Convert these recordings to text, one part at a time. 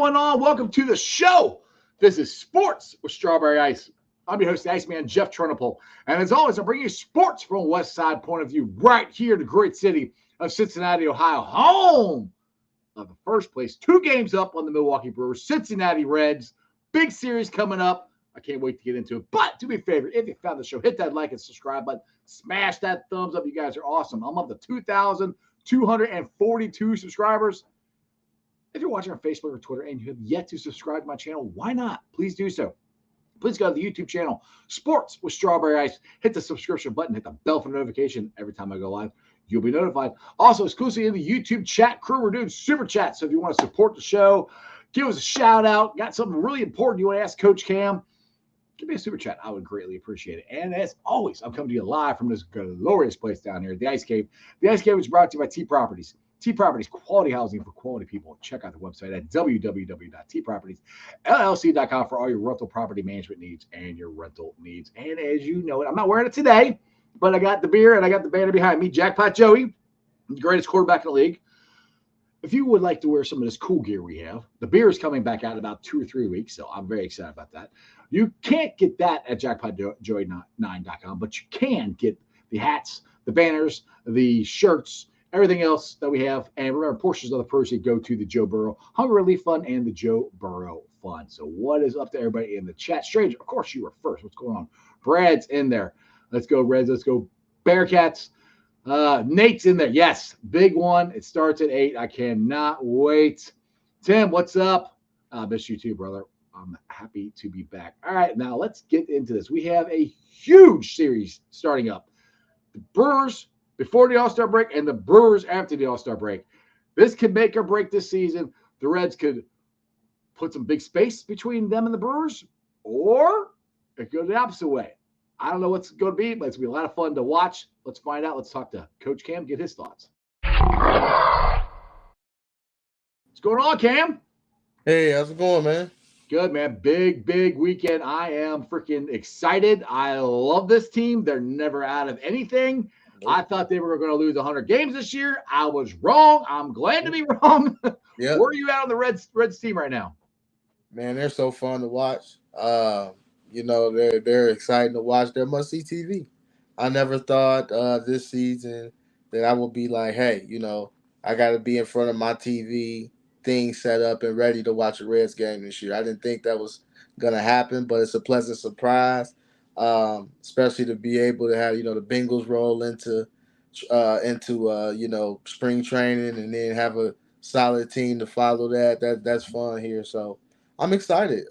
going on? Welcome to the show. This is Sports with Strawberry Ice. I'm your host, the Iceman, Jeff Trunapole. And as always, I'm bringing you sports from a West Side point of view right here in the great city of Cincinnati, Ohio, home of the first place. 2 games up on the Milwaukee Brewers, Cincinnati Reds. Big series coming up. I can't wait to get into it. But do me a favor, if you found the show, hit that like and subscribe button. Smash that thumbs up. You guys are awesome. I'm up to 2,242 subscribers. If you're watching on Facebook or Twitter and you have yet to subscribe to my channel, why not? Please do so. Please go to the YouTube channel, Sports with Strawberry Ice. Hit the subscription button. Hit the bell for notification every time I go live. You'll be notified. Also, exclusively in the YouTube chat crew, we're doing super chat. So if you want to support the show, give us a shout out. Got something really important you want to ask Coach Cam, give me a super chat. I would greatly appreciate it. And as always, I'm coming to you live from this glorious place down here, the Ice Cave. The Ice Cave is brought to you by T Properties. T Properties, quality housing for quality people. Check out the website at www.tpropertiesllc.com for all your rental property management needs and your rental needs. And as you know it, I'm not wearing it today, but I got the beer and I got the banner behind me. Jackpot Joey, the greatest quarterback in the league. If you would like to wear some of this cool gear we have, the beer is coming back out in about 2 or 3 weeks, so I'm very excited about that. You can't get that at jackpotjoey9.com, but you can get the hats, the banners, the shirts, everything else that we have. And remember, portions of the proceeds go to the Joe Burrow Hunger Relief Fund and the Joe Burrow Fund. So what is up to everybody in the chat? Stranger, of course you were first. What's going on? Brad's in there. Let's go, Reds. Let's go, Bearcats. Nate's in there. Yes, big one. It starts at 8. I cannot wait. Tim, what's up? I miss you too, brother. I'm happy to be back. All right, now let's get into this. We have a huge series starting up. The Brewers before the All-Star break and the Brewers after the All-Star break. This could make or break this season. The Reds could put some big space between them and the Brewers, or it could go the opposite way. I don't know what's going to be, but it's going to be a lot of fun to watch. Let's find out. Let's talk to Coach Cam, get his thoughts. What's going on, Cam? Hey, how's it going, man? Good, man. Big weekend. I am freaking excited. I love this team. They're never out of anything. Nope. I thought they were going to lose 100 games this year. I was wrong. I'm glad to be wrong. Yep. Where are you at on the Reds team right now? Man, they're so fun to watch. They're exciting to watch. They're must-see TV. I never thought this season that I would be like, hey, I got to be in front of my TV, thing set up and ready to watch a Reds game this year. I didn't think that was going to happen, but it's a pleasant surprise, especially to be able to have, the Bengals roll into spring training and then have a solid team to follow that. That's fun here. So I'm excited.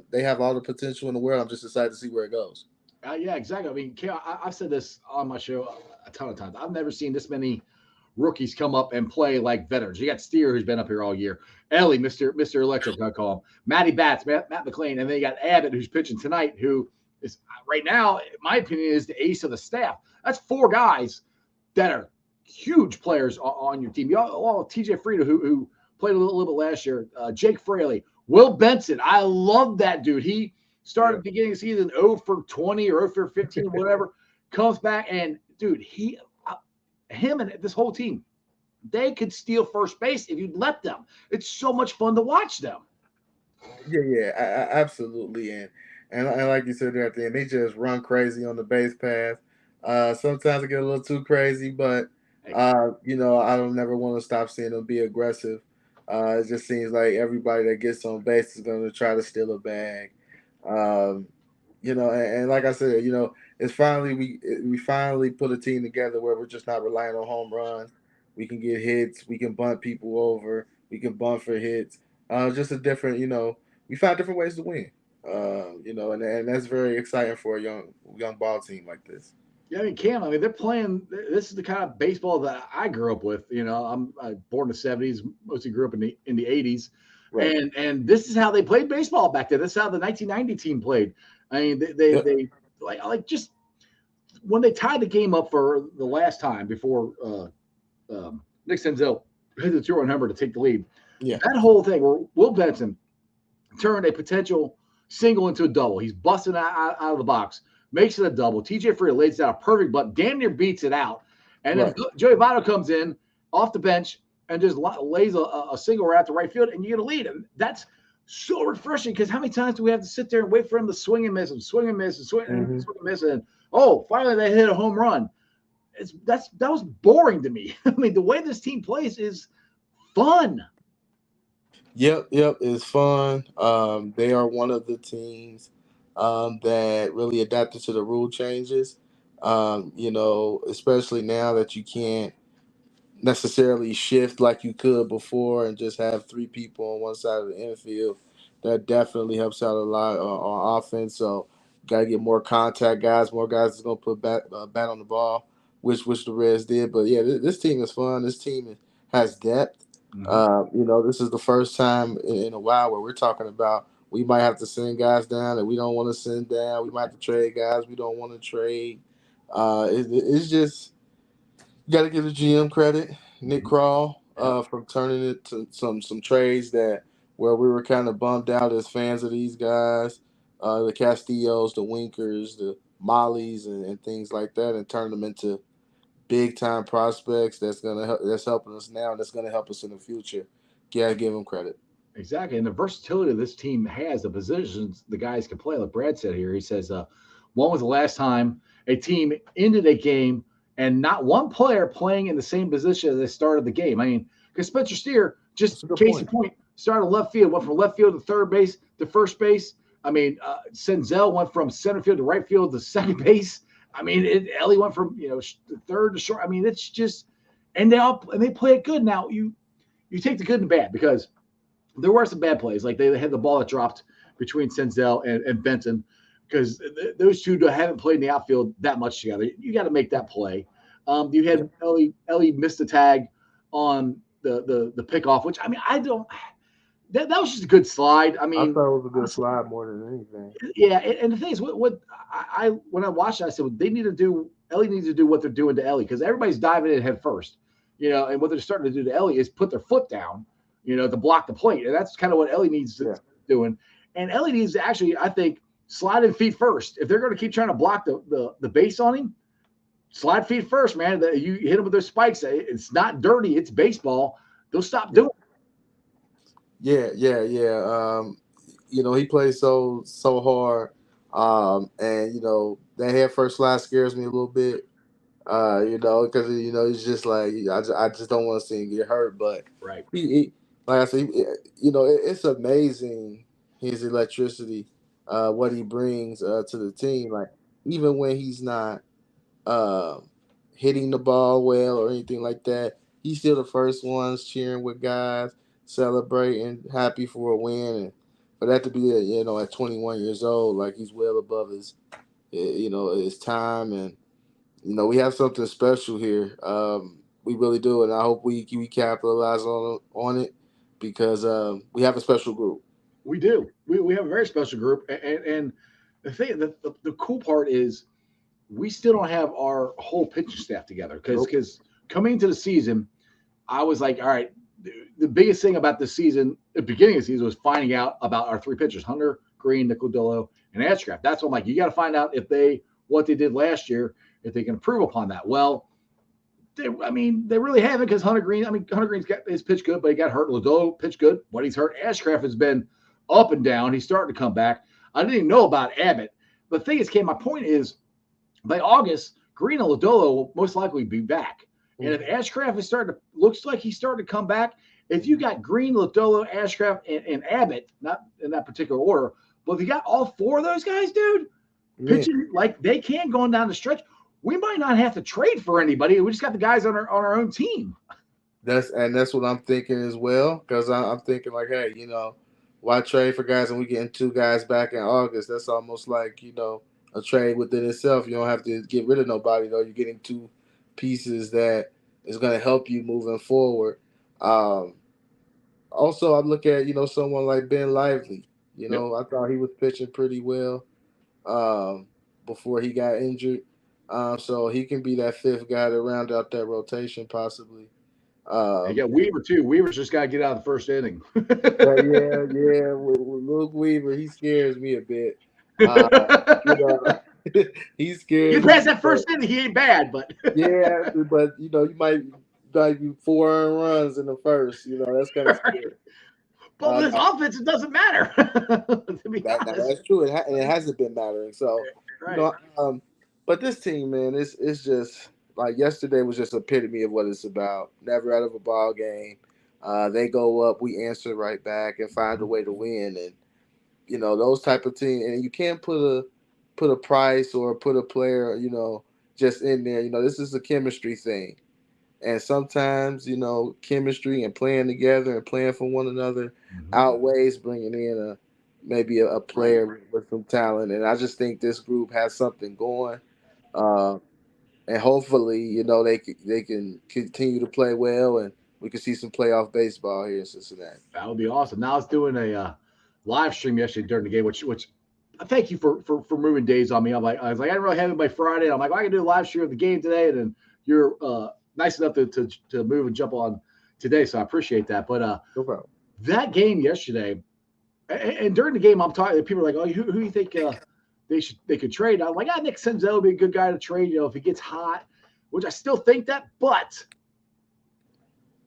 They have all the potential in the world. I'm just excited to see where it goes. Yeah, exactly. I mean, I've said this on my show a ton of times. I've never seen this many rookies come up and play like veterans. You got Steer, who's been up here all year. Ellie, Mr. Electric, I call him. Matty Bats, Matt McLean. And then you got Abbott, who's pitching tonight, who is right now, in my opinion, is the ace of the staff. That's 4 guys that are huge players on your team. You all TJ Frieda, who played a little bit last year. Jake Fraley. Will Benson. I love that dude. He started beginning of the season 0 for 20 or 0 for 15, whatever. Comes back and, dude, him and this whole team, they could steal first base if you'd let them. It's so much fun to watch them. Yeah, absolutely. And like you said there at the end, they just run crazy on the base pass. Sometimes it get a little too crazy, but I don't never want to stop seeing them be aggressive. It just seems like everybody that gets on base is going to try to steal a bag. And like I said, it's finally we finally put a team together where we're just not relying on home runs. We can get hits. We can bunt people over. We can bunt for hits. Just a different, we found different ways to win. And that's very exciting for a young ball team like this. Yeah, I mean, Cam, they're playing. This is the kind of baseball that I grew up with. I'm born in the 70s, mostly grew up in the 80s. Right. And this is how they played baseball back then. This is how the 1990 team played. I mean, they like just when they tied the game up for the last time before Nick Senzel hit the 2-run number to take the lead. Yeah, that whole thing where Will Benson turned a potential single into a double. He's busting out of the box, makes it a double. TJ Frieda lays down a perfect bunt, damn near beats it out, and then Joey Votto comes in off the bench and just lays a single right out to right field, and you get a lead. And that's so refreshing because how many times do we have to sit there and wait for him to swing and miss and swing and miss and Mm-hmm. swing and miss and oh, finally they hit a home run. That was boring to me. I mean, the way this team plays is fun. Yep, it's fun. They are one of the teams that really adapted to the rule changes. Especially now that you can't necessarily shift like you could before and just have three people on one side of the infield. That definitely helps out a lot on offense. So, got to get more contact guys, more guys that's going to put bat on the ball, which the Reds did. But yeah, this team is fun. This team has depth. Mm-hmm. This is the first time in a while where we're talking about we might have to send guys down that we don't want to send down. We might have to trade guys we don't want to trade. It's just you got to give the GM credit, Nick Mm-hmm. Kroll, Yep. from turning it to some trades that where we were kind of bummed out as fans of these guys, the Castillos, the Winkers, the Mollies, and things like that, and turned them into big time prospects. That's helping us now, and that's gonna help us in the future. Gotta give them credit. Exactly. And the versatility of this team has the positions the guys can play. Like Brad said here, he says, when was the last time a team ended a game and not one player playing in the same position as they started the game? I mean, because Spencer Steer, just That's a good case in point. point, started left field, went from left field to third base to first base. I mean, Senzel went from center field to right field to second base. I mean, Ellie went from third to short. I mean, it's just, and they play it good. Now you take the good and bad because there were some bad plays. Like they had the ball that dropped between Senzel and Benton because those two haven't played in the outfield that much together. You got to make that play. You Yeah, had Ellie missed the tag on the pickoff, which I mean I don't. That was just a good slide. I I mean, thought it was a good honestly, slide more than anything. yeah. And the thing is, what I when I watched it, I said well, they need to do. Ellie needs to do what they're doing to Ellie because everybody's diving in head first, and what they're starting to do to Ellie is put their foot down, to block the plate, and that's kind of what Ellie needs to Yeah, doing. And Ellie needs to actually, I think, slide in feet first. If they're going to keep trying to block the base on him, slide feet first, man. You hit him with those spikes. It's not dirty. It's baseball. They'll stop yeah, doing yeah. He plays so hard, and that head first slide scares me a little bit. Because it's just like I just don't want to see him get hurt. But it. Right. he like I said, it's amazing his electricity, what he brings to the team. Like even when he's not uh, hitting the ball well or anything like that, he's still the first ones cheering with guys, celebrating, happy for a win, and for that to be at 21 years old, like he's well above his time and we have something special here. We really do, and I hope we capitalize on it because we have a special group. We do. We have a very special group, and the thing, the cool part is we still don't have our whole pitching staff together Nope. because coming into the season, I was like, all right, the biggest thing about the season, the beginning of the season, was finding out about our three pitchers, Hunter, Green, Nicodillo, and Ashcraft. That's what I'm like, you got to find out if what they did last year, if they can improve upon that. Well, they really haven't because Hunter Green's got his pitch good, but he got hurt. Lodolo pitched good, but he's hurt. Ashcraft has been up and down. He's starting to come back. I didn't even know about Abbott. But the thing is, my point is, by August, Green and Lodolo will most likely be back. And if Ashcraft looks like he's starting to come back, if you got Green, Lodolo, Ashcraft, and Abbott, not in that particular order, but if you got all four of those guys, dude, Yeah, pitching like they can going down the stretch, we might not have to trade for anybody. We just got the guys on our own team. that's what I'm thinking as well because I'm thinking like, hey, why trade for guys and we getting two guys back in August? That's almost like a trade within itself. You don't have to get rid of nobody though. You're getting two pieces that is going to help you moving forward. Um, Also, I look at someone like Ben Lively. Yep. I thought he was pitching pretty well um, before he got injured. So he can be that fifth guy to round out that rotation, possibly. And you Um, got Weaver too. Weaver's just got to get out of the first inning. yeah. With Luke Weaver, he scares me a bit. Uh, you know, he Get scares me. past that first inning, he ain't bad, but Yeah, but you might be 4 earned runs in the first. That's kind of right. scary. But with his offense, it doesn't matter. To be honest, that's true. And it hasn't been mattering. So, you right? know, but this team, man, it's just like yesterday was just epitome of what it's about. Never out of a ball game. They go up, we answer right back and find a way to win. And those type of teams. And you can't put a price or put a player, just in there. This is a chemistry thing. And sometimes, chemistry and playing together and playing for one another outweighs bringing in maybe a player with some talent. And I just think this group has something going. Uh, and hopefully, they can continue to play well, and we can see some playoff baseball here in Cincinnati. That would be awesome. Now I was doing a live stream yesterday during the game, which thank you for moving days on me. I was like, I didn't really have it by Friday. I'm like, well, I can do a live stream of the game today, and then you're nice enough to move and jump on today, so I appreciate that. But No problem. that game yesterday, and during the game, I'm talking. People are like, oh, who do you think they could trade? I'm like, Nick Senzel would be a good guy to trade. If he gets hot, which I still think that, but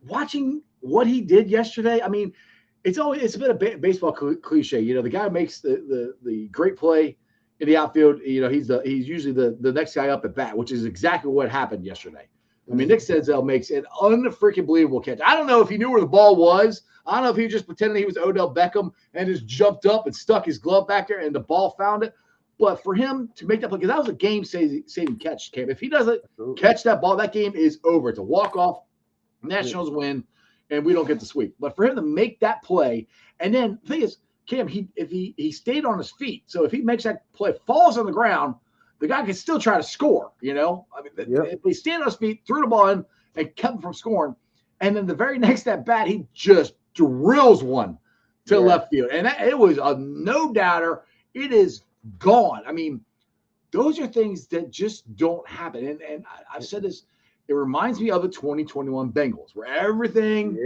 watching what he did yesterday, I mean, it's been a baseball cliche. The guy makes the great play in the outfield. He's usually the next guy up at bat, which is exactly what happened yesterday. I mean, Nick Senzel makes an unfreaking believable catch. I don't know if he knew where the ball was. I don't know if he was just pretending he was Odell Beckham and just jumped up and stuck his glove back there and the ball found it. But for him to make that play, because that was a game-saving catch, Cam. If he doesn't catch that ball, that game is over. It's a walk-off. Nationals win, and we don't get the sweep. But for him to make that play, and then the thing is, Cam, if he stayed on his feet, so if he makes that play, falls on the ground, the guy can still try to score. I mean, if he stayed on his feet, threw the ball in, and kept him from scoring, and then the very next at bat, he just drills one to left field, and it was a no doubter. It is gone. I mean, those are things that just don't happen. And I've said this. It reminds me of the 2021 Bengals, where everything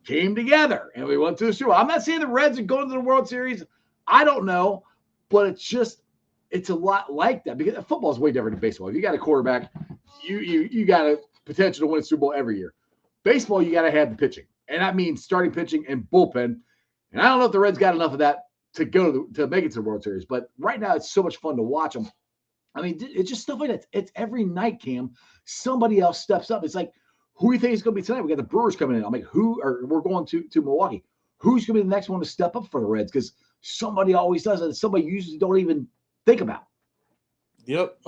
came together and we went to the Super Bowl. I'm not saying the Reds are going to the World Series. I don't know, but it's a lot like that because football is way different than baseball. If you got a quarterback, you got a potential to win a Super Bowl every year. Baseball, you got to have the pitching, and that means starting pitching and bullpen. And I don't know if the Reds got enough of that to go to make it to the World Series, but right now it's so much fun to watch them. I mean, it's just stuff like that. It's every night, Cam. Somebody else steps up. It's like, who do you think is going to be tonight? We got the Brewers coming in. I'm like, we're going to Milwaukee. Who's going to be the next one to step up for the Reds? Because somebody always does it. Somebody usually don't even think about. Yep.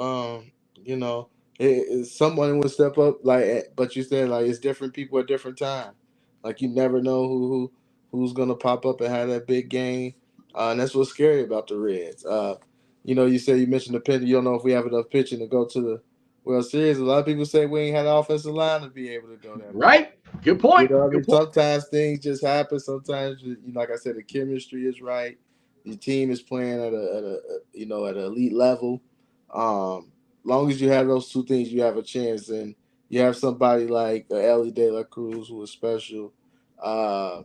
Someone would step up, but you said it's different people at different times. Like you never know who's gonna pop up and have that big game, and that's what's scary about the Reds. You mentioned the pitching. You don't know if we have enough pitching to go to the World Series. A lot of people say we ain't had an offensive line to be able to go there. Right? Good point. Sometimes things just happen. Sometimes, like I said, the chemistry is right. The team is playing at an elite level. Long as you have those two things, you have a chance. And you have somebody like Ellie De La Cruz, who is special. Matt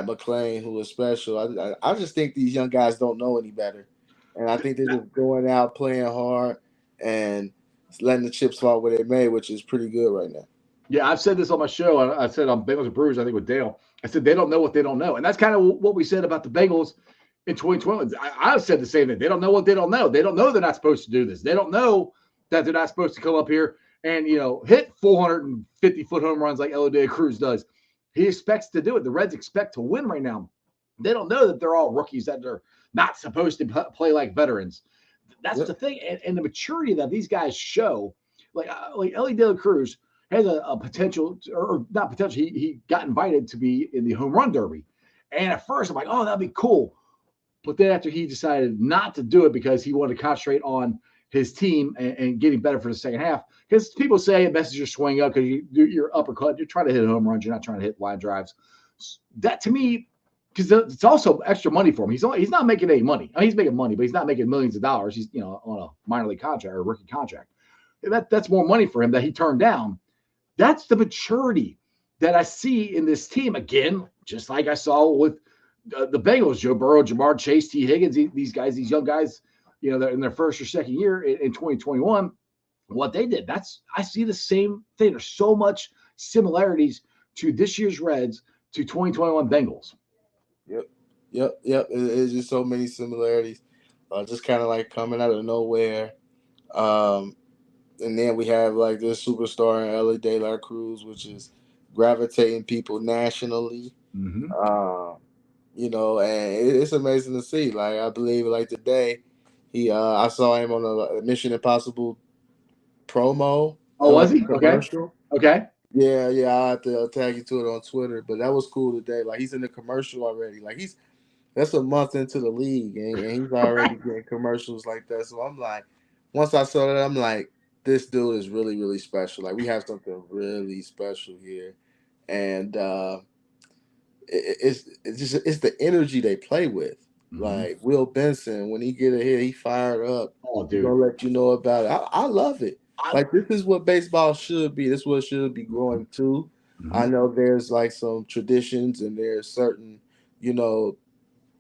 McClain, who is special. I just think these young guys don't know any better. And I think they're just going out playing hard and letting the chips fall where they may, which is pretty good right now. Yeah, I've said this on my show. I said on Bengals and Brewers, I think with Dale. I said they don't know what they don't know. And that's kind of what we said about the Bengals in 2020. I've said the same thing. They don't know what they don't know. They don't know they're not supposed to do this. They don't know that they're not supposed to come up here and, hit 450-foot home runs like Ellie De La Cruz does. He expects to do it. The Reds expect to win right now. They don't know that they're all rookies, that they're not supposed to play like veterans. That's the thing. And the maturity that these guys show, like Ellie De La Cruz has a potential, or not potential. He got invited to be in the home run derby. And at first I'm like, oh, that'd be cool. But then after he decided not to do it because he wanted to concentrate on his team and getting better for the second half. Because people say it messes your swing up because you're uppercut. You're trying to hit home runs. You're not trying to hit line drives. That to me, because it's also extra money for him. He's not making any money. I mean, he's making money, but he's not making millions of dollars. He's on a minor league contract or a rookie contract. That's more money for him that he turned down. That's the maturity that I see in this team. Again, just like I saw with the Bengals, Joe Burrow, Jamar Chase, T. Higgins, these guys, these young guys, they're in their first or second year in 2021. What they did, I see the same thing. There's so much similarities to this year's Reds to 2021 Bengals. Yep. Yep. It's just so many similarities. Just kind of like coming out of nowhere. Um, and then we have like this superstar in LA De La Cruz, which is gravitating people nationally. Mm-hmm. Uh, and it's amazing to see. Like I believe, like today, I saw him on a Mission Impossible promo, Oh, was like a he? Okay. commercial. Okay. Yeah. I have to tag you to it on Twitter, but that was cool today. Like he's in the commercial already. Like that's a month into the league, and he's already Right. getting commercials like that. So I'm like, once I saw that, I'm like, this dude is really, really special. Like we have something really special here, and it's the energy they play with. Mm-hmm. Like Will Benson, when he get a hit, he fired up. Oh, He dude. gonna let you know about it. I love it. I, Like this is what baseball should be. This is what it should be growing to. I mhm. know there's like some traditions and there's certain, you know,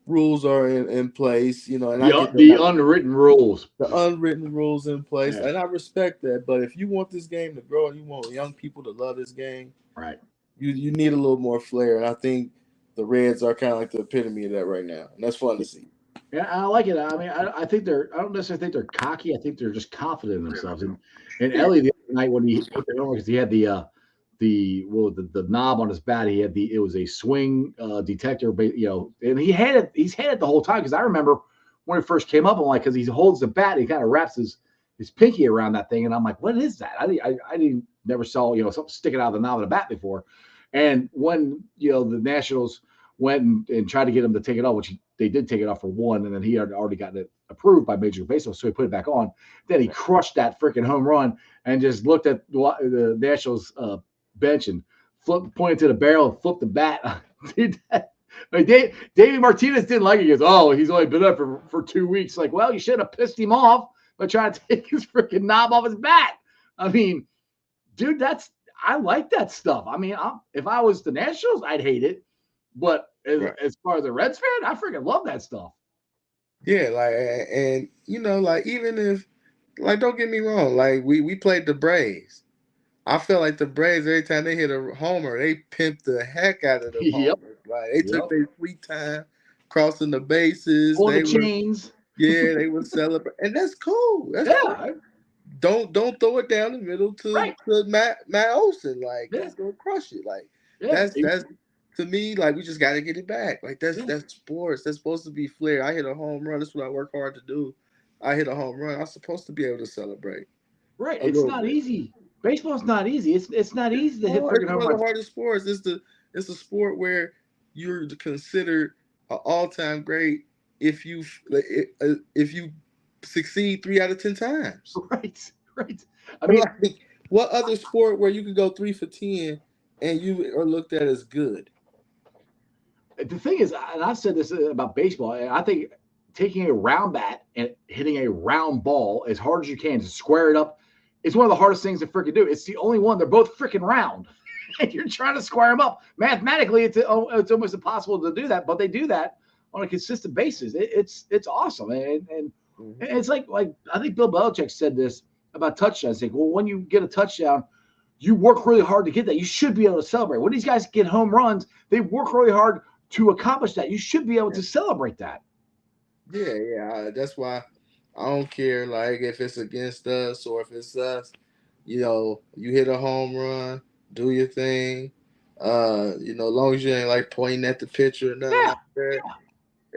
rules are in place, and I get The that unwritten rules. the unwritten rules in place, Yeah. and I respect that. But if you want this game to grow and you want young people to love this game, Right. you need a little more flair. And I think the Reds are kind of like the epitome of that right now, and that's fun to see. Yeah, I like it. I mean, I think they're. I don't necessarily think they're cocky. I think they're just confident in themselves. And Yeah, Ellie the other night when he hit the homer because he had the knob on his bat. He had it was a swing detector, and he's had it the whole time because I remember when it first came up. I'm like, because he holds the bat, he kind of wraps his pinky around that thing, and I'm like, what is that? I didn't never saw something sticking out of the knob of the bat before. And when the Nationals went and tried to get him to take it off, which they did take it off for one, and then he had already gotten it approved by Major League Baseball, so he put it back on. Then he crushed that freaking home run and just looked at the Nationals bench and pointed to the barrel and flipped the bat. Dude, Davey Martinez didn't like it. He goes, "Oh, he's only been up for 2 weeks." Like, well, you should have pissed him off by trying to take his freaking knob off his bat. I mean, dude, I like that stuff. I mean, if I was the Nationals, I'd hate it. But right. as far as a Reds fan, I freaking love that stuff. Yeah, like and like even if like don't get me wrong, like we played the Braves. I feel like the Braves every time they hit a homer, they pimped the heck out of them Yep. homers. Like they took Yep. their sweet time crossing the bases. Pulling the They were chains. they were celebrating, and that's cool. That's Yeah. fine. Don't throw it down the middle to Right. Matt Olson. Like Yeah. that's gonna crush it. Like Yeah. that's to me like we just got to get it back. Like Yeah. that's sports. That's supposed to be flair. I hit a home run. That's what I work hard to do. I hit a home run. I'm supposed to be able to celebrate Right. a It's little not bit. easy. Baseball's not easy. It's not easy to hit Oh, it's freaking home one of the runs. hardest sports. It's a sport where you're considered an all time great if you succeed 3 out of 10 times. Right. Right. I mean, Like, what other sport where you can go 3 for 10 and you are looked at as good? the thing is, and I've said this about baseball, and I think taking a round bat and hitting a round ball as hard as you can to square it up is one of the hardest things to freaking do. It's the only one. They're both freaking round. And you're trying to square them up. Mathematically, it's almost impossible to do that, but they do that on a consistent basis. It's awesome. And Hmm. it's like I think Bill Belichick said this about touchdowns. Like, well, when you get a touchdown, you work really hard to get that. You should be able to celebrate. When these guys get home runs, they work really hard to accomplish that. You should be able Yeah, to celebrate that. yeah. That's why I don't care like if it's against us or if it's us. You hit a home run, do your thing. As long as you ain't like pointing at the pitcher or nothing Yeah, like that.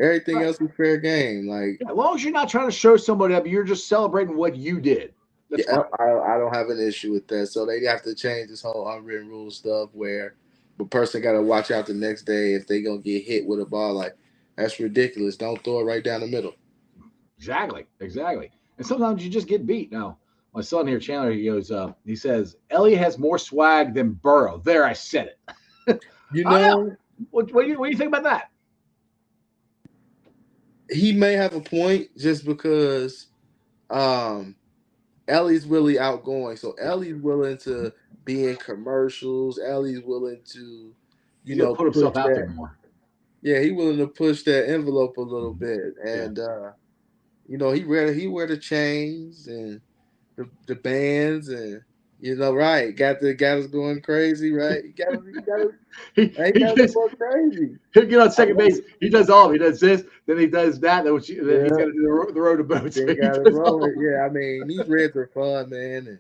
Everything right. else is fair game. Like, Yeah, as long as you're not trying to show somebody up, you're just celebrating what you did. That's yeah, fine. I don't have an issue with that. So they have to change this whole unwritten rule stuff where the person got to watch out the next day if they gonna get hit with a ball. Like that's ridiculous. Don't throw it right down the middle. Exactly, exactly. And sometimes you just get beat. Now, my son here, Chandler, he says, Ellie has more swag than Burrow. There, I said it. You I don't know. know, What do you think about that? he may have a point just because um Ellie's really outgoing. So Yeah. Ellie's willing to be in commercials. Ellie's willing to, He's going to put push himself out there that. more. Yeah, he willing to push that envelope a little Mhm. bit. Yeah. And he wear the chains and the bands and Right. Got us going crazy, right? he, He he got us just going crazy. he'll get on I second love base. it. He does all. He does this, then he does that. Then he's got Yeah. to do the road to boats. They He got it does rolling. all. Yeah, I mean, these Reds are fun, man, and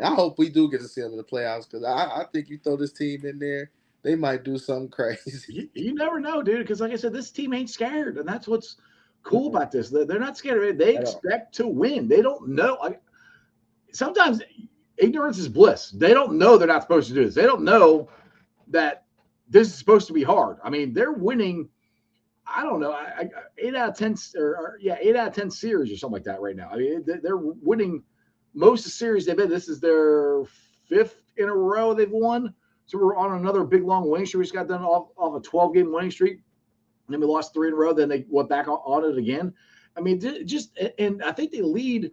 I hope we do get to see them in the playoffs because I think you throw this team in there, they might do something crazy. You never know, dude. Because like I said, this team ain't scared, and that's what's cool Mm-mm, about this. They're not scared. They at all. expect to win. They don't know. Sometimes ignorance is bliss. They don't know they're not supposed to do this. They don't know that this is supposed to be hard. I mean, they're winning. I don't know, 8 out of 10, or yeah, 8 out of 10 series or something like that right now. I mean, they're winning most of the series they've been. This is their fifth in a row they've won. So we're on another big long winning streak. We just got done off a 12-game winning streak. And then we lost three in a row. Then they went back on it again. I mean, just and I think they lead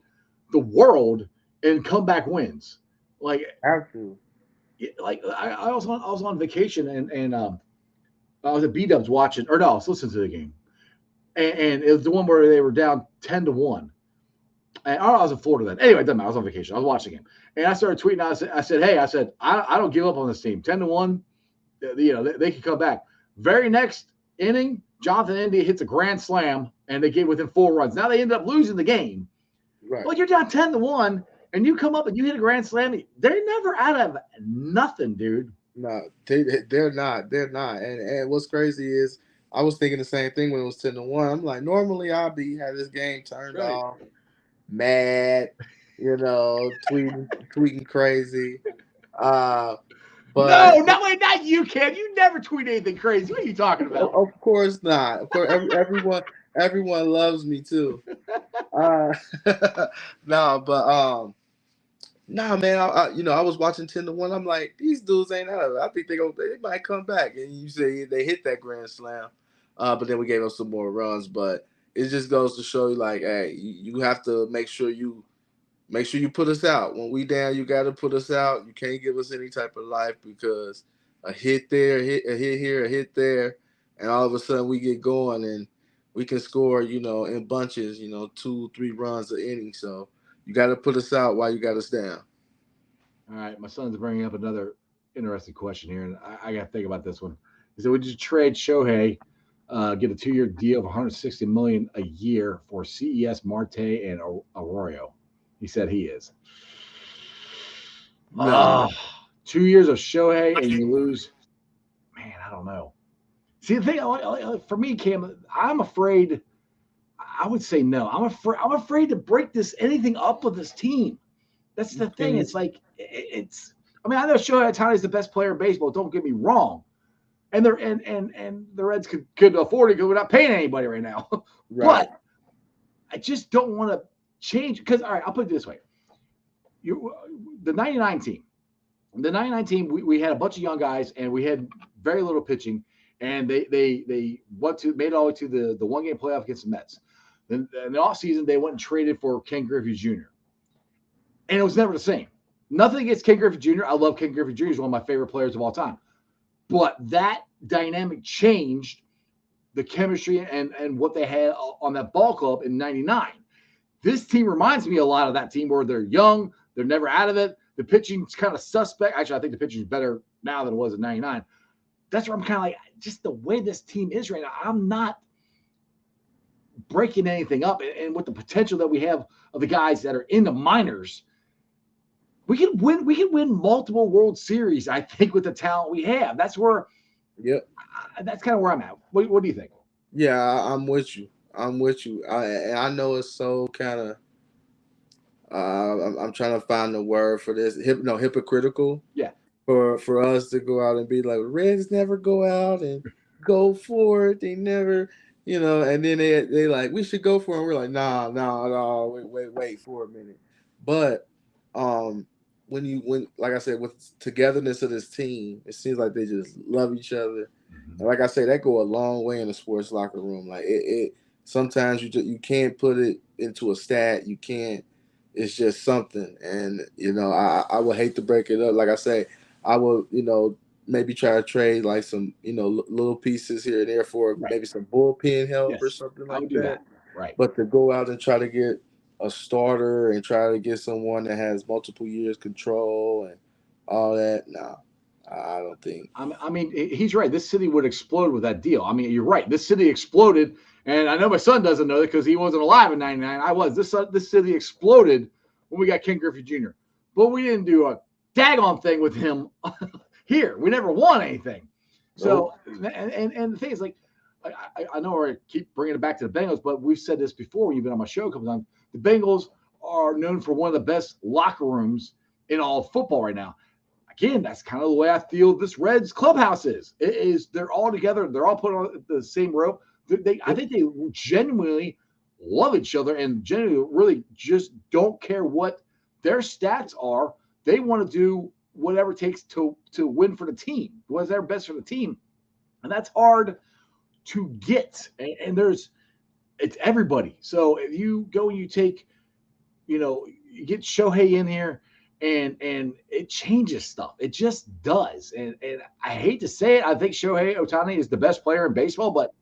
the world in comeback wins. Like, Absolutely. I was on vacation and I was at B Dubs watching, or no, I was listening to the game, and it was the one where they were down 10-1. And I was in Florida then. Anyway, it doesn't matter. I was on vacation. I was watching the game, and I started tweeting. Hey, I don't give up on this team. 10-1, they can come back. Very next inning, Jonathan India hits a grand slam, and they get within 4 runs. Now they ended up losing the game. Right. Well, you're down 10-1, and you come up and you hit a grand slam. They're never out of nothing, dude. No, they're not. They're not. And what's crazy is I was thinking the same thing when it was 10-1. I'm like, normally I'll be had this game turned Right. off, mad, tweeting crazy. Uh, but No, wait, not you, Cam. You never tweet anything crazy. What are you talking about? of course not. Of course, everyone loves me too. Uh, no, but nah, man. I was watching 10-1. I'm like, these dudes ain't out of it. I think they might come back. And you say they hit that grand slam, but then we gave them some more runs. But it just goes to show you, like, hey, you have to make sure you put us out when we down. You got to put us out. You can't give us any type of life because a hit there, a hit here, a hit there, and all of a sudden we get going and we can score. In bunches. 2, 3 runs an inning. So you got to put us out while you got us down. All right, my son's bringing up another interesting question here, and I got to think about this one. He said, "Would you trade Shohei, get a 2-year deal of 160 million a year for CES, Marte, and Arroyo?" He said he is. No. Ah, 2 years of Shohei, and you lose. Man, I don't know. See, the thing for me, Cam, I'm afraid. I would say no. I'm afraid to break this anything up with this team. That's the thing. Okay. It's like it's. I mean, I know Shohei Ohtani is the best player in baseball. Don't get me wrong, and they're and the Reds could afford it because we're not paying anybody right now. Right. But I just don't want to change because all right, I'll put it this way: you the '99 team, we had a bunch of young guys and we had very little pitching, and they made it all the way to the 1-game playoff against the Mets. Then in the offseason, they went and traded for Ken Griffey Jr. And it was never the same. Nothing against Ken Griffey Jr. I love Ken Griffey Jr. He's one of my favorite players of all time. But that dynamic changed the chemistry and what they had on that ball club in '99. This team reminds me a lot of that team where they're young, they're never out of it. The pitching's kind of suspect. Actually, I think the pitching's better now than it was in '99. That's where I'm kind of like, just the way this team is right now, I'm not breaking anything up. And with the potential that we have of the guys that are in the minors, we can win. We can win multiple World Series. I think with the talent we have, that's where. Yep. That's kind of where I'm at. What do you think? Yeah, I'm with you. I'm with you. I know it's so kind of. I'm trying to find the word for this. No, hypocritical Yeah. for us to go out and be like Reds never go out and go for it. They never, and then they like we should go for it. And we're like nah, wait for a minute. But um, when like I said with togetherness of this team, it seems like they just love each other. Mm-hmm. And like I say, that go a long way in the sports locker room. Like it sometimes you can't put it into a stat. You can't. It's just something, and I would hate to break it up. Like I say, I will maybe try to trade like some little pieces here and there for Right. maybe some bullpen help or Yes, something I like would do that. that. Right. But to go out and try to get a starter and try to get someone that has multiple years control and all that. No, I don't think. I mean, he's right. This city would explode with that deal. I mean, you're right. This city exploded, and I know my son doesn't know that because he wasn't alive in '99. I was. This city exploded when we got Ken Griffey Jr. But we didn't do a daggone thing with him here. We never won anything. So, and the thing is, like, I know I keep bringing it back to the Bengals, but we've said this before when you've been on my show a couple times. The Bengals are known for one of the best locker rooms in all of football right now. Again, that's kind of the way I feel this Reds clubhouse is. It is they're all together. They're all put on the same rope. I think they genuinely love each other and genuinely really just don't care what their stats are. They want to do whatever it takes to win for the team, what's their best for the team. And that's hard to get. And it's everybody. So if you go and you take, you get Shohei in here, and it changes stuff. It just does. And I hate to say it, I think Shohei Ohtani is the best player in baseball, but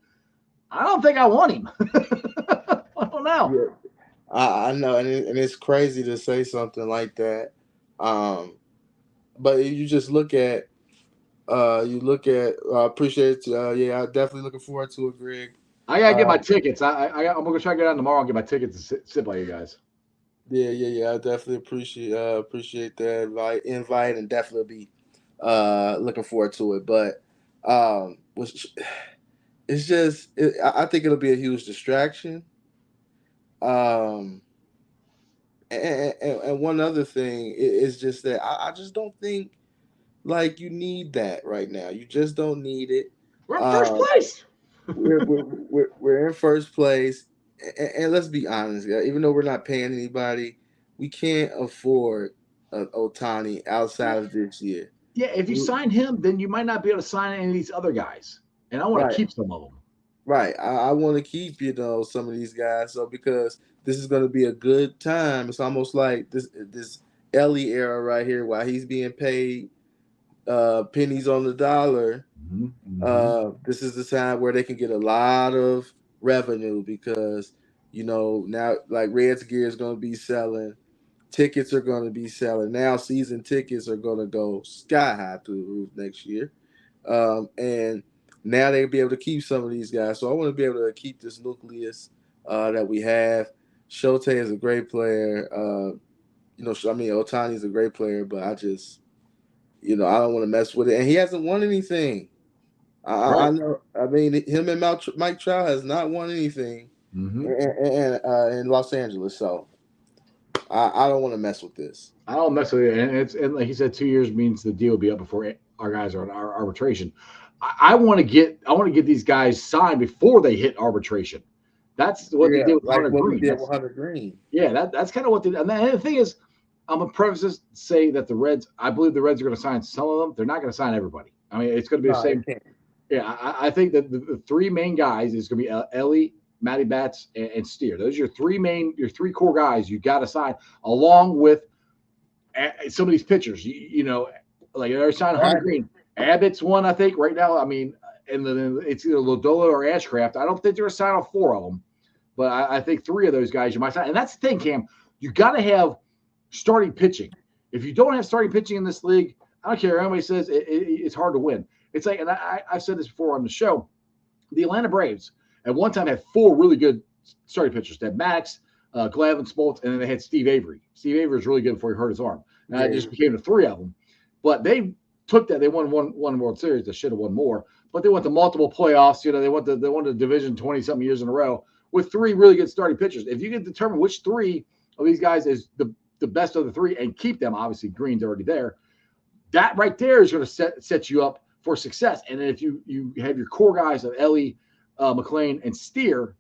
I don't think I want him. I don't know. Yeah, I know, and it's crazy to say something like that. But you just look at, appreciate, yeah, I'm definitely looking forward to it, Greg. I gotta get my tickets. I'm gonna try to get out tomorrow and get my tickets to sit by you guys. Yeah. I definitely appreciate that invite, and definitely be looking forward to it. But which it's just, I think it'll be a huge distraction. Um, and one other thing is just that I just don't think like you need that right now. You just don't need it. We're in first place. We're in first place, and let's be honest, even though we're not paying anybody, we can't afford Otani outside of this year. Yeah, if you sign him, then you might not be able to sign any of these other guys, and I want to Right, keep some of them. right. I want to keep some of these guys, so because this is going to be a good time. It's almost like this Ellie era right here, while he's being paid pennies on the dollar. This is the time where they can get a lot of revenue because now like Reds gear is going to be selling, tickets are going to be selling. Now season tickets are going to go sky high through the roof next year, and now they'll be able to keep some of these guys. So I want to be able to keep this nucleus that we have. Shote is a great player. Otani is a great player, but I just I don't want to mess with it, and he hasn't won anything. I Right. know. I mean, him and Mike Trout has not won anything in Los Angeles, so I don't want to mess with this. I don't mess with it. And like he said, 2 years means the deal will be up before our guys are in our arbitration. I want to get these guys signed before they hit arbitration. That's what they Yeah, did with like Hunter what we Green. did with Hunter Green. Yeah, that's kind of what they. And the thing is, I'm gonna preface this say that the Reds. I believe the Reds are going to sign some of them. They're not going to sign everybody. I mean, it's going to be the No, they same. can't. Yeah, I think that the three main guys is going to be Ellie, Matty Bats, and Steer. Those are your three core guys you got to sign, along with some of these pitchers. Like they're signing Hunter Green. Abbott's one, I think, right now. I mean, and then it's either Lodola or Ashcraft. I don't think they're signing all four of them, but I think three of those guys you might sign. And that's the thing, Cam. You got to have starting pitching. If you don't have starting pitching in this league, I don't care. Everybody says it's hard to win. It's like, and I've said this before on the show, the Atlanta Braves at one time had four really good starting pitchers. They had Max, Glavine, Smoltz, and then they had Steve Avery. Steve Avery was really good before he hurt his arm. And it just became the three of them. But they took that. They won one World Series. They should have won more. But they went to multiple playoffs. They won the division 20-something years in a row with three really good starting pitchers. If you can determine which three of these guys is the best of the three and keep them, obviously Green's already there, that right there is going to set you up for success. And then if you have your core guys of Ellie, McLean, and Steer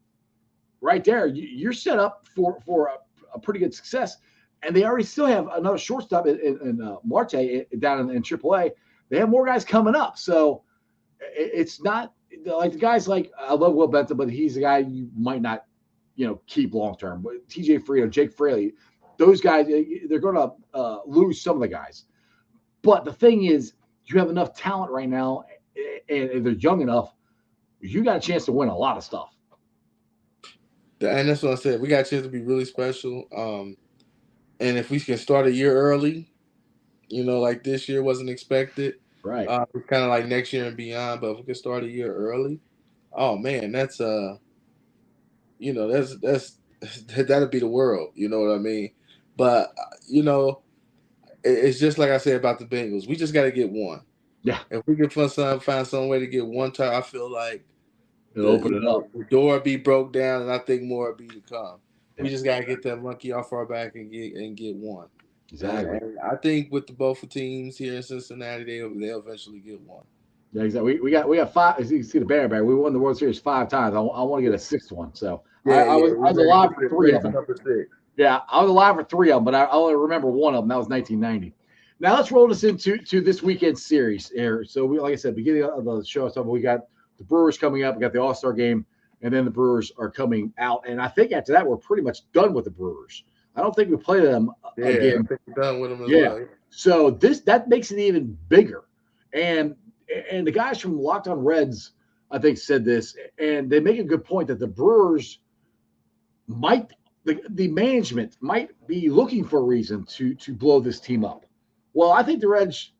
right there, you're set up for a pretty good success. And they already still have another shortstop in Marte down in AAA. They have more guys coming up. So it's not like the guys like, I love Will Benton, but he's a guy you might not, keep long-term. But TJ Frito, Jake Fraley, those guys, they're going to lose some of the guys. But the thing is, you have enough talent right now, and they're young enough, you got a chance to win a lot of stuff. And that's what I said. We got a chance to be really special. And if we can start a year early, like this year wasn't expected. Right. It's kind of like next year and beyond. But if we can start a year early, oh man, that's that'd be the world. You know what I mean? But it's just like I said about the Bengals. We just got to get one. Yeah. If we can find some way to get one time, I feel like It'll open it up. the door be broke down, and I think more will be to come. Yeah. We just gotta get that monkey off our back and get one. Exactly. And I think with the both teams here in Cincinnati, they'll eventually get one. Yeah, exactly. We got five. As you can see the Bear. We won the World Series 5 times. I want to get a sixth one. So I was alive for three of them. Number 6. Yeah, I was alive for three of them, but I only remember one of them. That was 1990. Now let's roll this into this weekend series here. So like I said, beginning of the show, we got the Brewers coming up. We got the All-Star game, and then the Brewers are coming out. And I think after that, we're pretty much done with the Brewers. I don't think we play them again. I think we're done with them as well. So that makes it even bigger. And the guys from Locked On Reds, I think, said this, and they make a good point that the Brewers the management might be looking for a reason to blow this team up. Well, I think the Reds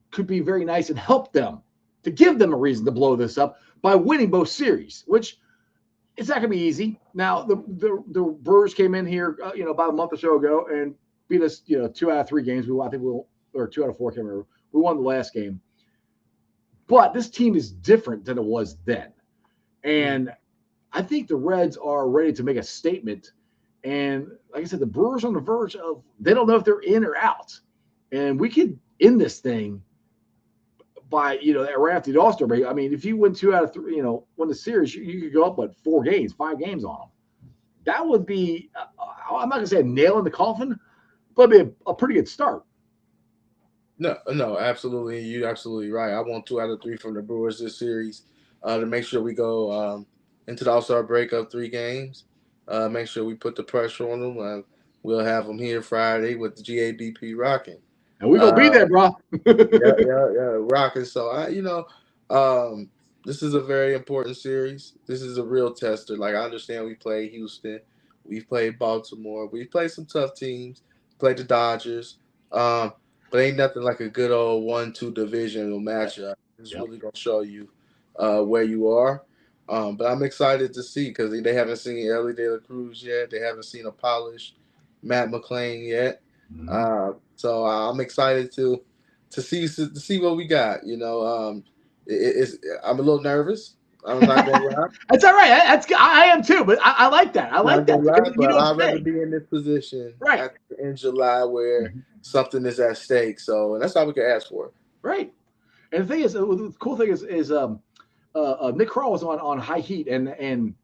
could be very nice and help them to give them a reason to blow this up by winning both series, which it's not going to be easy. Now, the Brewers came in here, about a month or so ago and beat us, 2 out of 3 games. Or 2 out of 4, I can't remember. We won the last game. But this team is different than it was then. And I think the Reds are ready to make a statement. And like I said, the Brewers are on the verge of, they don't know if they're in or out. And we could end this thing by, right after the All-Star break. I mean, if you win 2 out of 3, win the series, you could go up, 4 games, 5 games on them. That would be, I'm not going to say a nail in the coffin, but it'd be a pretty good start. No, absolutely. You're absolutely right. I want 2 out of 3 from the Brewers this series to make sure we go into the All-Star break of 3 games. Make sure we put the pressure on them. We'll have them here Friday with the GABP rocking. And we're going to be there, bro. yeah, rocking. So, this is a very important series. This is a real tester. Like, I understand we played Houston. We've played Baltimore. We've played some tough teams. Played the Dodgers. But ain't nothing like a good old 1-2 divisional matchup. It's really going to show you where you are. But I'm excited to see because they haven't seen Ellie De La Cruz yet. They haven't seen a polished Matt McClain yet. Mm-hmm. So I'm excited to see what we got. I'm a little nervous. I'm not gonna lie. That's all right. I am too, but I like that. I like that. But I'd rather be in this position in July where something is at stake. So that's all we can ask for. Right. And the thing is, the cool thing is Nick Krall was on High Heat, and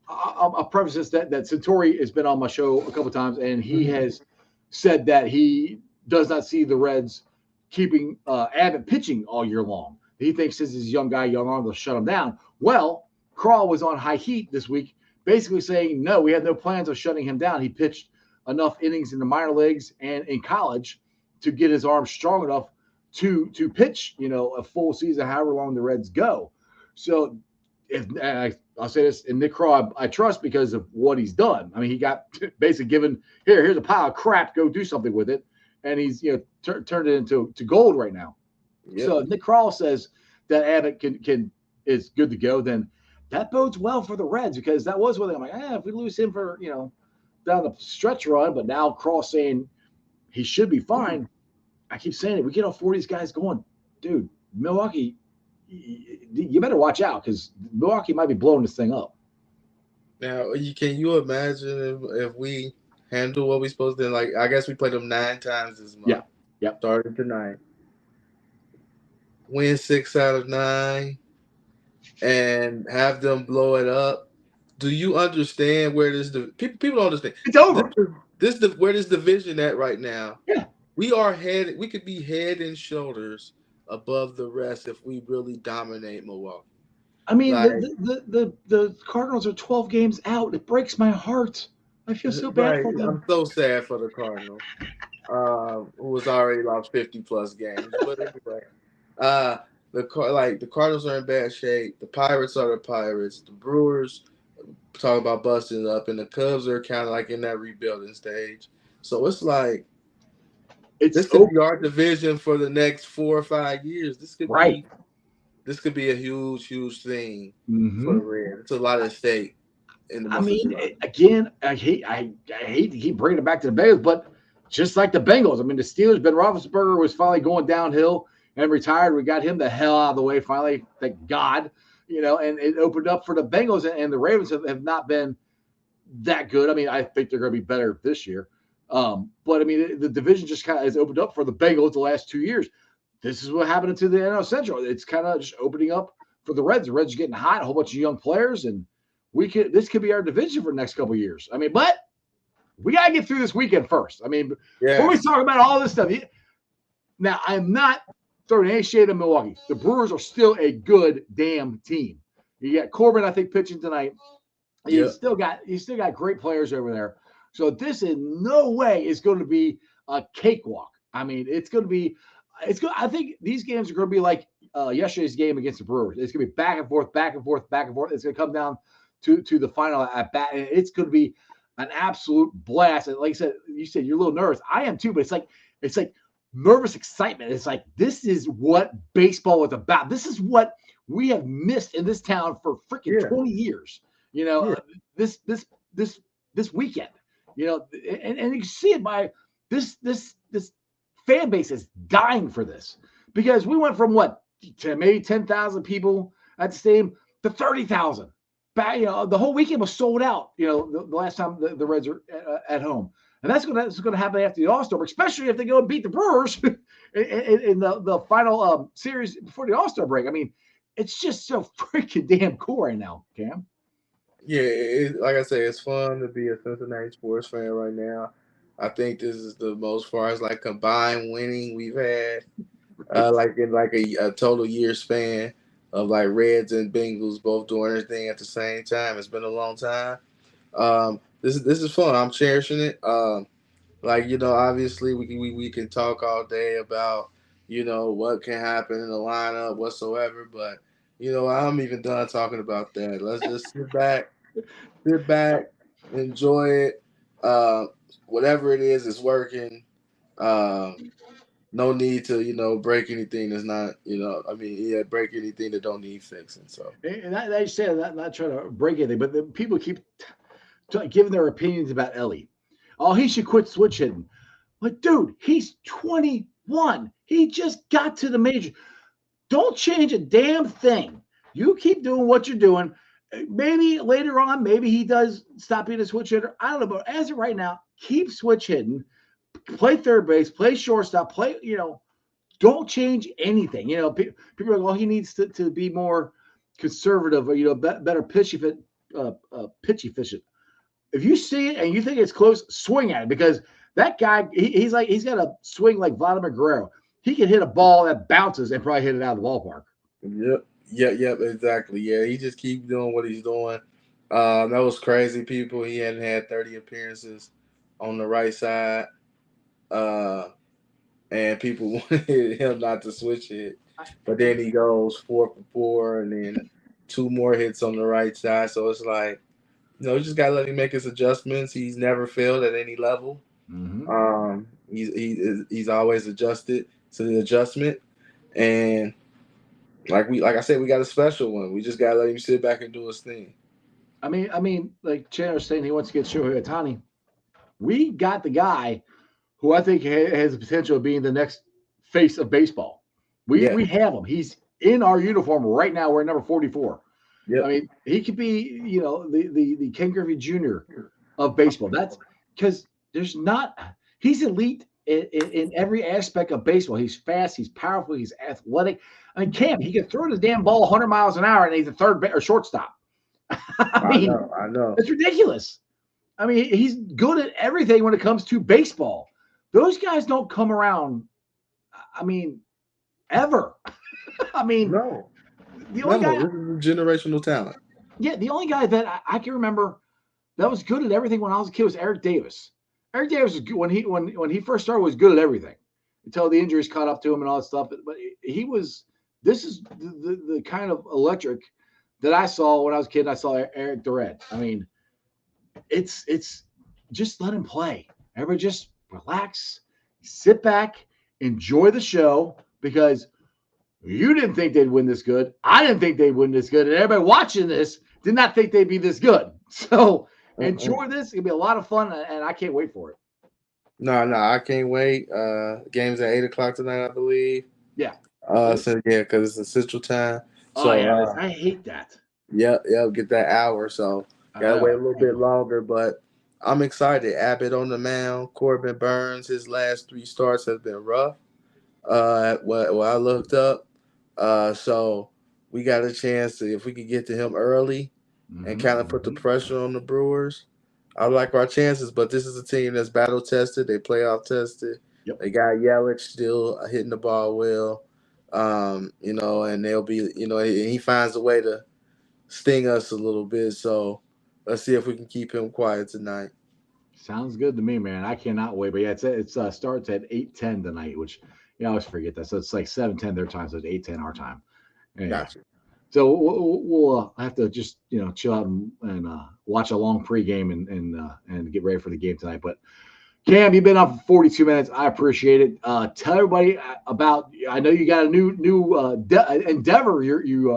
I'll preface this that Centauri has been on my show a couple of times, and he has said that he does not see the Reds keeping Abbott pitching all year long. He thinks since he's a young guy, young arm, they'll shut him down. Well, Krall was on High Heat this week, basically saying, no, we have no plans of shutting him down. He pitched enough innings in the minor leagues and in college to get his arm strong enough to pitch, a full season, however long the Reds go. So I'll say this, and Nick Krall, I trust because of what he's done. I mean, he got basically given, here's a pile of crap, go do something with it. And he's, turned it into gold right now. Yep. So if Nick Krall says that Abbott is good to go, then that bodes well for the Reds because that was one thing. I'm like, if we lose him for, down the stretch run, but now Krall saying he should be fine. I keep saying it. We can afford these guys going, dude, Milwaukee, you better watch out because Milwaukee might be blowing this thing up. Now, can you imagine if we handle what we're supposed to? Like, I guess we played them 9 times this month. Yeah. Starting tonight. Win 6 out of 9 and have them blow it up. Do you understand where people don't understand? It's over. Where this division at right now? Yeah. We could be head and shoulders above the rest if we really dominate Milwaukee. I mean, the Cardinals are 12 games out. It breaks my heart. I feel so bad for them. I'm so sad for the Cardinals, who has already lost 50+ games. But anyway, the Cardinals are in bad shape. The Pirates are the Pirates. The Brewers, talking about busting up, and the Cubs are kind of like in that rebuilding stage. So it's like It's this could be our division for the next 4 or 5 years. right. This could be a huge, huge thing for Mm-hmm. the Reds. It's a lot at stake in the I month of mean, July. again, I hate to keep bringing it back to the Bengals, but just like the Bengals, I mean, the Steelers, Ben Roethlisberger was finally going downhill and retired. We got him the hell out of the way finally, thank God, and it opened up for the Bengals, and the Ravens have not been that good. I mean, I think they're going to be better this year. But I mean, the division just kind of has opened up for the Bengals the last 2 years. This is what happened to the NL Central. It's kind of just opening up for the Reds. The Reds are getting hot, a whole bunch of young players, and this could be our division for the next couple of years. I mean, but we got to get through this weekend first. I mean, before we talk about all this stuff, now I'm not throwing any shade at Milwaukee. The Brewers are still a good damn team. You got Corbin, I think, pitching tonight. He's still got great players over there. So this in no way is going to be a cakewalk. I mean, it's going to be. It's good. I think these games are going to be like yesterday's game against the Brewers. It's going to be back and forth, back and forth, back and forth. It's going to come down to the final at bat, and it's going to be an absolute blast. And like I said, you said you're a little nervous. I am too, but it's like nervous excitement. It's like this is what baseball is about. This is what we have missed in this town for freaking 20 years. This weekend. And you can see it by this fan base is dying for this because we went from what to maybe 10,000 people at the stadium to 30,000. The whole weekend was sold out. The last time the Reds are at home, and that's going to happen after the All-Star break, especially if they go and beat the Brewers in the final series before the All-Star break. I mean, it's just so freaking damn cool right now, Cam. Yeah, like I say, it's fun to be a Cincinnati sports fan right now. I think this is the most far as like combined winning we've had, like in like a total year span of like Reds and Bengals both doing everything at the same time. It's been a long time. This is fun. I'm cherishing it. Obviously we can talk all day about what can happen in the lineup whatsoever, but I'm even done talking about that. Let's just sit back, enjoy it. Whatever it is working. Um, no need to break anything that's not break anything that don't need fixing. So And I said not trying to break anything, but the people keep giving their opinions about Ellie. Oh, he should quit switch hitting. But dude, he's 21. He just got to the major. Don't change a damn thing. You keep doing what you're doing. Maybe later on, maybe he does stop being a switch hitter. I don't know, but as of right now, keep switch hitting. Play third base. Play shortstop. Don't change anything. People are like, well, he needs to be more conservative or better pitch efficient. If you see it and you think it's close, swing at it because that guy, he's got a swing like Vladimir Guerrero. He can hit a ball that bounces and probably hit it out of the ballpark. Yep, exactly. Yeah, he just keep doing what he's doing. That was crazy, people. He hadn't had 30 appearances on the right side, and people wanted him not to switch it. But then he goes 4 for 4, and then 2 more hits on the right side. So it's like, you just gotta let him make his adjustments. He's never failed at any level. Mm-hmm. He's always adjusted to the adjustment, and like I said, we got a special one. We just gotta let him sit back and do his thing. I mean, like Chandler's saying, he wants to get Shohei Ohtani. We got the guy who I think has the potential of being the next face of baseball. We have him. He's in our uniform right now. We're number 44. Yep. I mean, he could be, the Ken Griffey Jr. of baseball. That's because he's elite in every aspect of baseball. He's fast, he's powerful, he's athletic. I mean, Cam, he can throw the damn ball 100 miles an hour and he's a third or shortstop. I know. It's ridiculous. I mean, he's good at everything when it comes to baseball. Those guys don't come around, ever. No. The only guy, this is generational talent. Yeah, the only guy that I can remember that was good at everything when I was a kid was Eric Davis. Eric Davis was good when he first started was good at everything until the injuries caught up to him and all that stuff. But he was. This is the kind of electric that I saw when I was a kid. I saw Eric Durant. I mean, it's just let him play. Everybody just relax, sit back, enjoy the show because you didn't think they'd win this good. I didn't think they'd win this good, and everybody watching this did not think they'd be this good. So enjoy this. It's gonna be a lot of fun, and I can't wait for it. No, I can't wait. Game's at 8 o'clock tonight, I believe. Yeah. So yeah, because it's a Central Time. Oh So yeah, I hate that. yep, get that hour. So gotta wait a little bit longer, but I'm excited. Abbott on the mound. Corbin Burns, his last 3 starts has been rough. What I looked up. So we got a chance to if we could get to him early and kind of put the pressure on the Brewers. I like our chances, but this is a team that's battle tested. They playoff tested. Yep. They got Yelich still hitting the ball well. And they'll be, he finds a way to sting us a little bit. So let's see if we can keep him quiet tonight. Sounds good to me, man. I cannot wait. But yeah, it's starts at 8:10 tonight, which I always forget that. So it's like 7:10 their time, so it's 8:10 our time. Yeah. Gotcha. So we'll have to just chill out and watch a long pregame and get ready for the game tonight. But Cam, you've been up for 42 minutes. I appreciate it. Tell everybody about. I know you got a new endeavor. You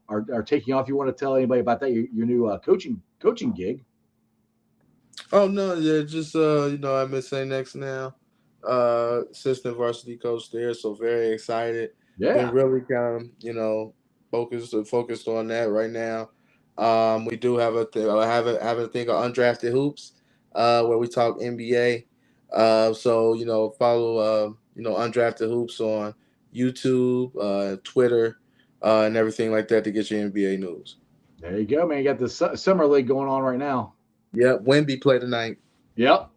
are taking off. You want to tell anybody about that? Your new coaching gig. Oh no, yeah, just I'm at St. Next now. Assistant varsity coach there, so very excited. Yeah. Been really kind of, focused on that right now. We do have have a thing of undrafted hoops, where we talk NBA. So follow undrafted hoops on YouTube, Twitter, and everything like that to get your NBA news. There you go, man. You got the summer league going on right now. Yep, Wemby play tonight. Yep.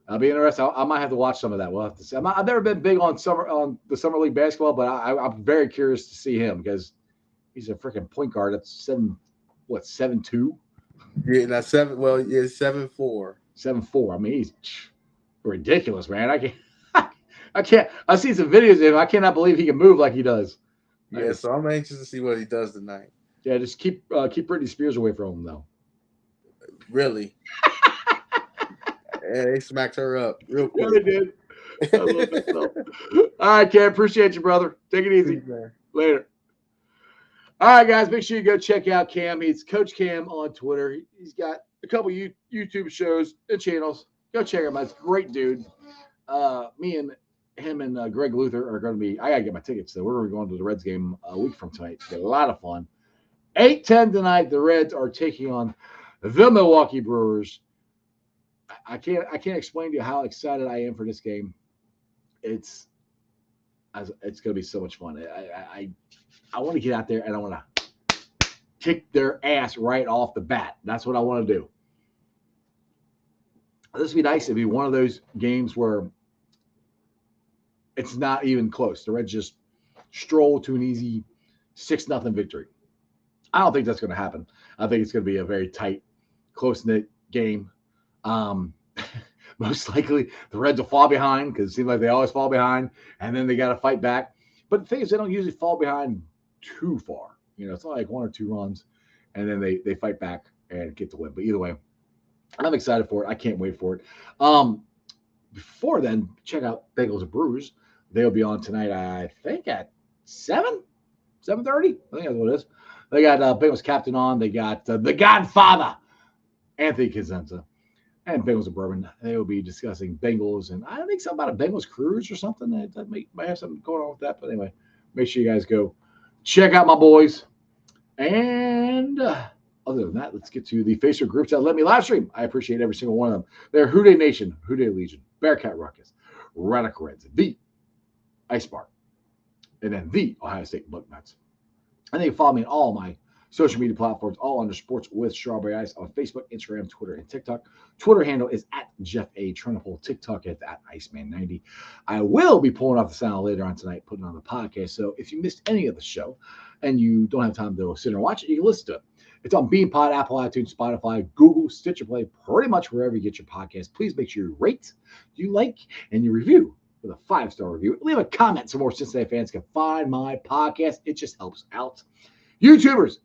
I'll be interested. I might have to watch some of that. We'll have to see. I've never been big on the summer league basketball, but I'm very curious to see him because he's a freaking point guard. That's 7'2"? Yeah, not 7. Well, yeah, 7'4". 7'4". I mean, he's ridiculous, man. I can't. I can't. I've seen some videos of him. I cannot believe he can move like he does. Yeah, so I'm anxious to see what he does tonight. Yeah, just keep Britney Spears away from him, though. Really? Yeah, they smacked her up real quick. Yeah, they did. I love it. So. All right, Cam. Appreciate you, brother. Take it easy. Later. All right, guys. Make sure you go check out Cam. He's Coach Cam on Twitter. He's got a couple YouTube shows and channels. Go check him out. He's a great dude. Me and him and Greg Luther are going to be. I got to get my tickets, though. We're going to the Reds game a week from tonight. It's a lot of fun. 8:10 tonight. The Reds are taking on the Milwaukee Brewers. I can't explain to you how excited I am for this game. It's going to be so much fun. I want to get out there and I want to kick their ass right off the bat. That's what I want to do. This would be nice. It'd be one of those games where it's not even close. The Reds just stroll to an easy 6-0 victory. I don't think that's going to happen. I think it's going to be a very tight, close-knit game. Most likely the Reds will fall behind because it seems like they always fall behind, and then they got to fight back. But the thing is, they don't usually fall behind too far. It's not like 1 or 2 runs, and then they fight back and get the win. But either way, I'm excited for it. I can't wait for it. Before then, check out Bengals and Brewers. They'll be on tonight, I think, at 7:30. I think that's what it is. They got Bengals captain on. They got the Godfather, Anthony Cosenza, and Bengals and Bourbon. They will be discussing Bengals, and I think something about a Bengals cruise or something. That might have something going on with that. But anyway, make sure you guys go check out my boys. And other than that, let's get to the Facebook groups that let me live stream. I appreciate every single one of them. They're Houday Nation, Houday Legion, Bearcat Ruckus, Reddick Reds, the Ice Bar, and then the Ohio State Bucknuts. And they can follow me on all my social media platforms, all under Sports with Strawberry Ice on Facebook, Instagram, Twitter, and TikTok. Twitter handle is at Jeff A. Trinipole. TikTok is at Iceman90. I will be pulling off the sound later on tonight, putting on the podcast. So if you missed any of the show and you don't have time to sit and watch it, you can listen to it. It's on BeanPod, Apple, iTunes, Spotify, Google, Stitcher Play, pretty much wherever you get your podcast. Please make sure you rate, you like, and you review with a 5-star review. Leave a comment so more Cincinnati fans can find my podcast. It just helps out. YouTubers,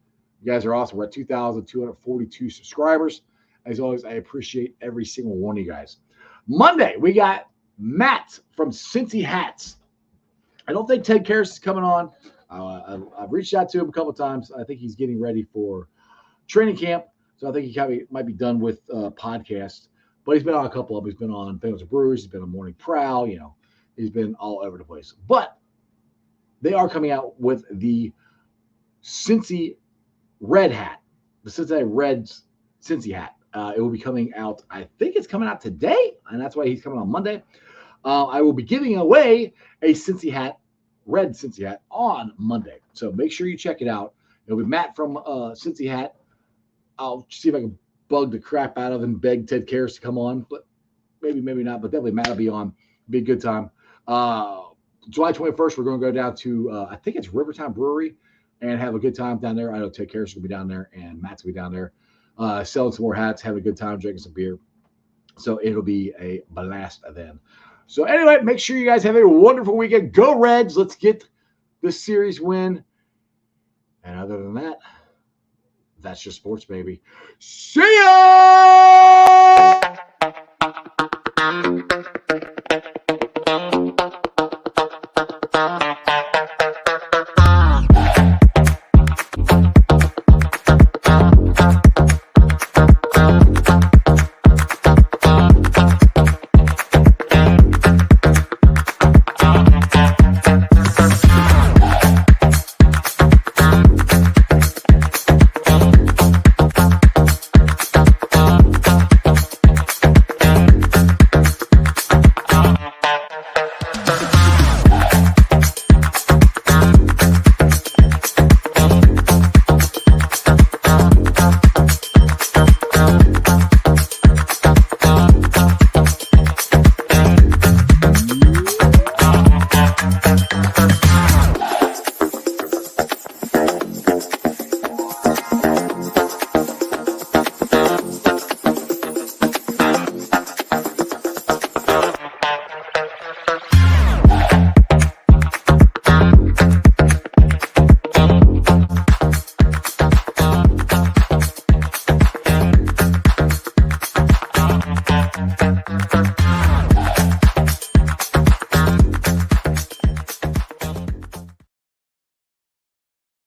you guys are awesome. We're at 2,242 subscribers. As always, I appreciate every single one of you guys. Monday, we got Matt from Cincy Hats. I don't think Ted Karras is coming on. I've reached out to him a couple of times. I think he's getting ready for training camp. So I think he might be done with podcasts. But he's been on a couple of them. He's been on Famous Brewers. He's been on Morning Prowl. He's been all over the place. But they are coming out with the Cincy Red hat, the Cincinnati Reds Cincy hat. It will be coming out. I think it's coming out today, and that's why he's coming on Monday. I will be giving away a Cincy hat, red Cincy hat, on Monday. So make sure you check it out. It'll be Matt from Cincy Hat. I'll see if I can bug the crap out of him, beg Ted Karras to come on, but maybe not. But definitely Matt will be on. Be a good time. July 21st, we're going to go down to I think it's Rivertown Brewery and have a good time down there. I know Ted Karras will be down there and Matt's will be down there selling some more hats, having a good time, drinking some beer. So it'll be a blast then. So anyway, make sure you guys have a wonderful weekend. Go Reds. Let's get the series win. And other than that, that's just sports, baby. See ya!